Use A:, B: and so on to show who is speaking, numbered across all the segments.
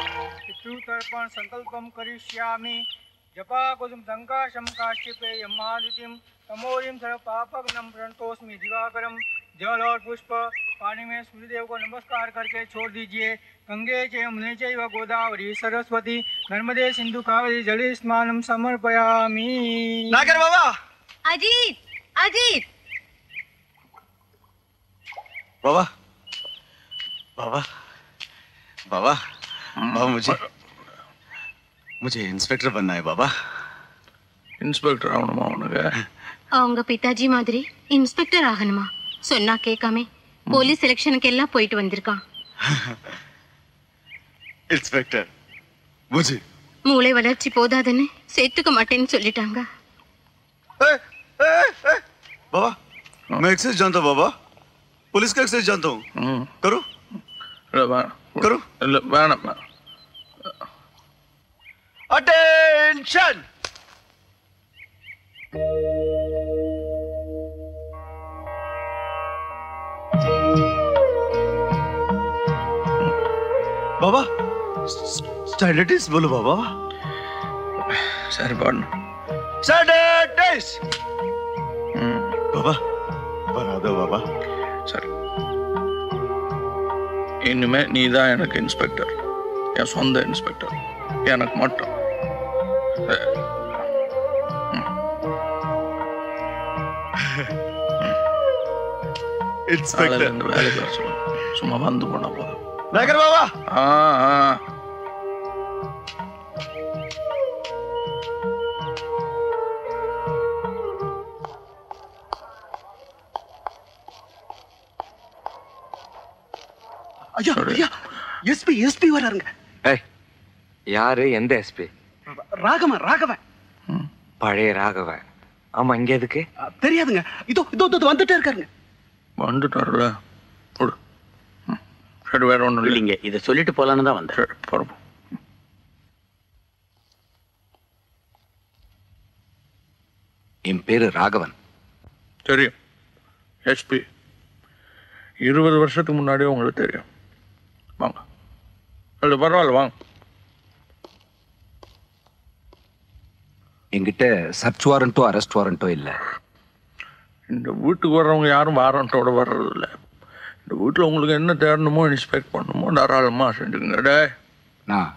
A: पितृतर्पण संकल्पम करिष्यामि जपाकुसुम संकाशम काश्यपे यमादितिम तमोरिम सर्व पापग्नम प्रणतोस्मि दिवाकरम जल और पुष्प पानी में सूर्यदेव को नमस्कार करके छोड़ दीजिए। गंगे च यमुने चैव गोदावरी सरस्वती नर्मदे सिंधु कावेरी जले स्नानम समर्पयामि।
B: नागर बाबा।
C: अजीत अजीत
B: बाबा बाबा बाबा बाबा मुझे इंस्पेक्टर बनना है बाबा।
D: इंस्पेक्टर ஆகணுமா உனக்கு?
C: அவங்க பிதாஜி மாதிரி இன்ஸ்பெக்டர் ஆகணுமா? சொன்னா கேட்காம போலீஸ் செலக்ஷனுக்கு எல்லாம் போயிட்டு வந்திருக்கான்.
B: इंस्पेक्टर मुझे
C: மூளை வளர்ச்சி போதாதுன்னு சேர்த்துக்க மாட்டேன்னு சொல்லிட்டாங்க.
B: बाबा मैं एक्साइज जानता हूँ बाबा, पुलिस का एक्साइज जानता हूँ। करो करो अटेंशन। बाबा स्टैंडर्डिस बोलो बाबा।
D: सर बोल
B: स्टैंडर्डिस। बाबा बना दो बाबा।
D: सर इनमें நீதான் எனக்கு இன்ஸ்பெக்டர், என் சொந்த இன்ஸ்பெக்டர், எனக்கு மட்டும்.
B: इंस्पेक्टर
D: வேலைக்கு வர சொல்லுங்க, சும்மா வந்து போனா போதும்.
B: नागर बाबा।
E: ஐயா ஐயா எஸ்பி எஸ்பி வராருங்க.
F: யாரு? எந்த எஸ்பி?
E: ராகவன்.
F: பழைய ராகவன். ஆமா, இங்க எதுக்கு
E: தெரியாதுங்க. இதோ இதோ இதோ வந்துட்டே இருக்காருங்க.
D: வந்துட்டாருல போடு. சரி வேற ஒண்ணும்
E: இல்லைங்க, இதை சொல்லிட்டு போலான்னு தான் வந்தேன்.
D: போறோம்.
F: என் பேரு ராகவன்.
D: தெரியும், எஸ்பி. 20 வருஷத்துக்கு முன்னாடியே உங்களுக்கு தெரியும். வாங்க, அது பரவாயில்ல, வாங்க.
F: என்கிட்ட சர்ச் வாரண்டோ அரெஸ்ட் வாரண்டோ இல்ல.
D: இந்த வீட்டுக்கு வர்றவங்க யாரும் வாரண்டோட வர்றது இல்லை. இந்த வீட்டில் உங்களுக்கு என்ன தேடணுமோ இன்ஸ்பெக்ட் பண்ணணுமோ தாராளமா செஞ்சுங்க.
F: நான்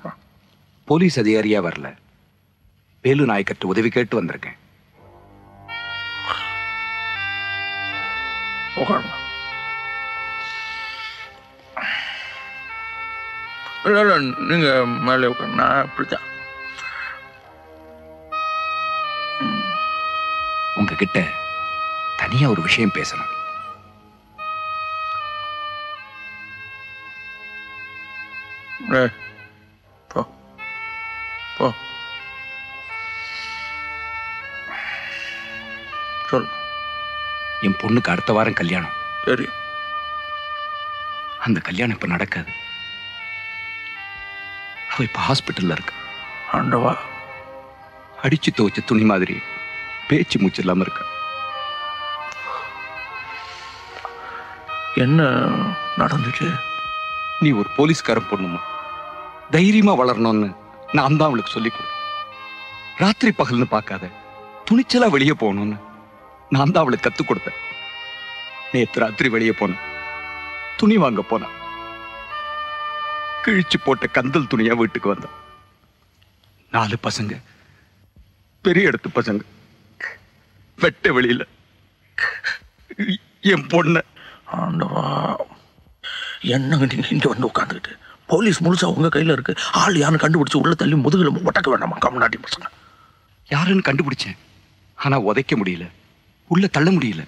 F: போலீஸ் அதிகாரியா வரல, வேலு நாயக்கர்ட்ட உதவி கேட்டு வந்திருக்கேன்.
D: உட்காருங்க. இல்லை இல்லை, நீங்க மேலே உட்காருங்க, நான் அப்படித்தான்.
F: உங்ககிட்ட தனியா ஒரு விஷயம் பேசணும்.
D: போ போ சொல்.
F: என் பொண்ணுக்கு அடுத்த வாரம் கல்யாணம்.
D: தெரியும்.
F: அந்த கல்யாணம் இப்ப நடக்காது. அவ இப்ப ஹாஸ்பிட்டல்ல இருக்கு.
D: ஆண்டவா.
F: அடிச்சு துவைச்ச துணி மாதிரி பேச்சு மூச்சு இல்லாம இருக்க.
D: என்ன நடந்துச்சு?
F: நீ ஒரு போலீஸ்காரன் பொண்ணுமா, தைரியமா வளரணும்னு நான் தான் அவளுக்கு சொல்லிக் கொடு. ராத்திரி பகல்னு பார்க்காத, துணிச்சலா வெளியே போகணும்னு நான் தான் அவளுக்கு கத்துக் கொடுத்தேன். நேத்து ராத்திரி வெளியே போன, துணி வாங்க போன, கிழிச்சு போட்ட கந்தல் துணியா வீட்டுக்கு வந்த. 4 பசங்க, பெரிய இடத்து பசங்க, வெட்ட வெளியில என் பொண்ண.
D: ஆண்டவா, என்னங்க நீங்க இங்க வந்து உட்காந்துக்கிட்டு? போலீஸ் முழுசா உங்க கையில இருக்கு. ஆள் யாருன்னு கண்டுபிடிச்சு உள்ள தள்ளி முதுகுல ஒட்டக்க வேண்டாமா? கம்நாட்டி பசங்க
F: யாருன்னு கண்டுபிடிச்சேன், ஆனா உதைக்க முடியல, உள்ள தள்ள முடியல.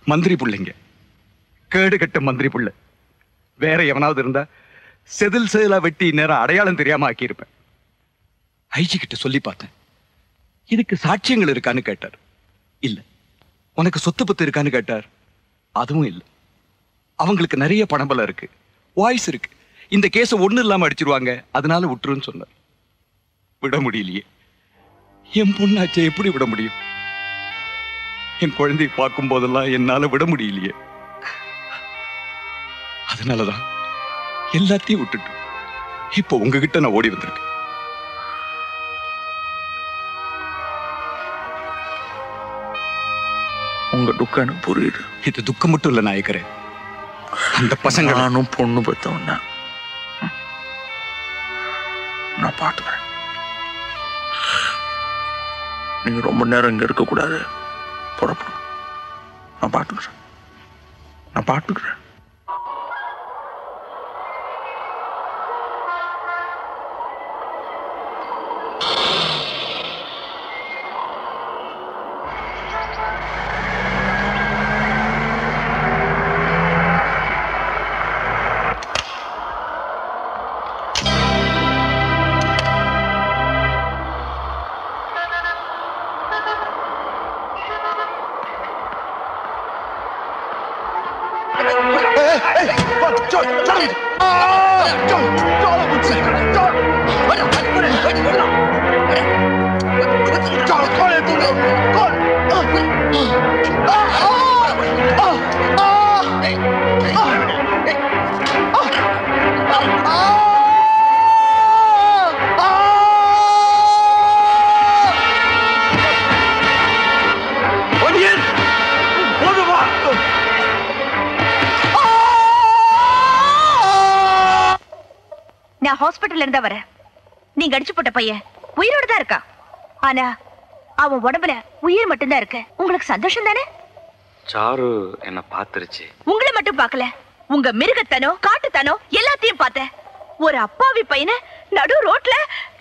F: மந்திரி பிள்ளைங்க, கேடு கட்ட மந்திரி பிள்ளை. வேற எவனாவது இருந்தா செதில் செதிலா வெட்டி நேரம் அடையாளம் தெரியாம ஆக்கியிருப்பேன். ஐஜி கிட்ட சொல்லி பார்த்தேன். இதுக்கு சாட்சியங்கள் இருக்கான்னு கேட்டார். இல்ல. உனக்கு சொத்து பத்து இருக்கான்னு கேட்டார். அதுவும் இல்லை. அவங்களுக்கு நிறைய பணபலம் இருக்கு, வாய்ஸ் இருக்கு. இந்த கேஸ ஒண்ணு இல்லாம அடிச்சிருவாங்க, அதனால விட்டுருன்னு சொன்னார். விட முடியலையே. என் பொண்ணாச்சே, எப்படி விட முடியும்? என் குழந்தையை பார்க்கும் போதெல்லாம் என்னால விட முடியலையே. அதனாலதான் எல்லாத்தையும் விட்டுட்டு இப்போ உங்ககிட்ட நான் ஓடி வந்திருக்கேன்.
D: உங்க துக்கம் எனக்கு புரியுது.
F: இது துக்கம் மட்டும் இல்ல நாயக்கரே, அந்த பசங்க
D: நானும் பொண்ணு பெற்றவன் தான். நான் பார்த்துக்கிறேன். நீங்க ரொம்ப நேரம் இங்க இருக்கக்கூடாது, புறப்படும். நான் பார்த்துக்கிறேன்.
G: நான் ஹாஸ்பிட்டல்ல இருந்தா வரேன். நீங்க அடிச்சு போட்ட பையன் உயிரோட தான் இருக்கா. ஆனா அவன் உடம்புல உயிர் மட்டும்தான் இருக்கு. உங்களுக்கு சந்தோஷம் தானே?
H: சாரு என்ன பாத்துருச்சு.
G: உங்களை மட்டும் பார்க்கல, உங்க மிருகத்தனோ காட்டுத்தனோ எல்லாத்தையும் பார்த்தேன். ஒரு அப்பாவி பையனை நடு ரோட்ல.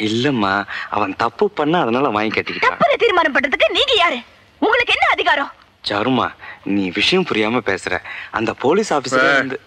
H: இல்லம்மா, அவன் தப்பு பண்ண அதனால வாங்கி கட்டிக்கிட்டான்.
G: தப்புல தீர்மானம் பண்றதுக்கு நீங்க யாரு? உங்களுக்கு என்ன அதிகாரம்?
H: சாருமா, நீ விஷயம் புரியாம பேசுற. அந்த போலீஸ் ஆபீசர் வந்து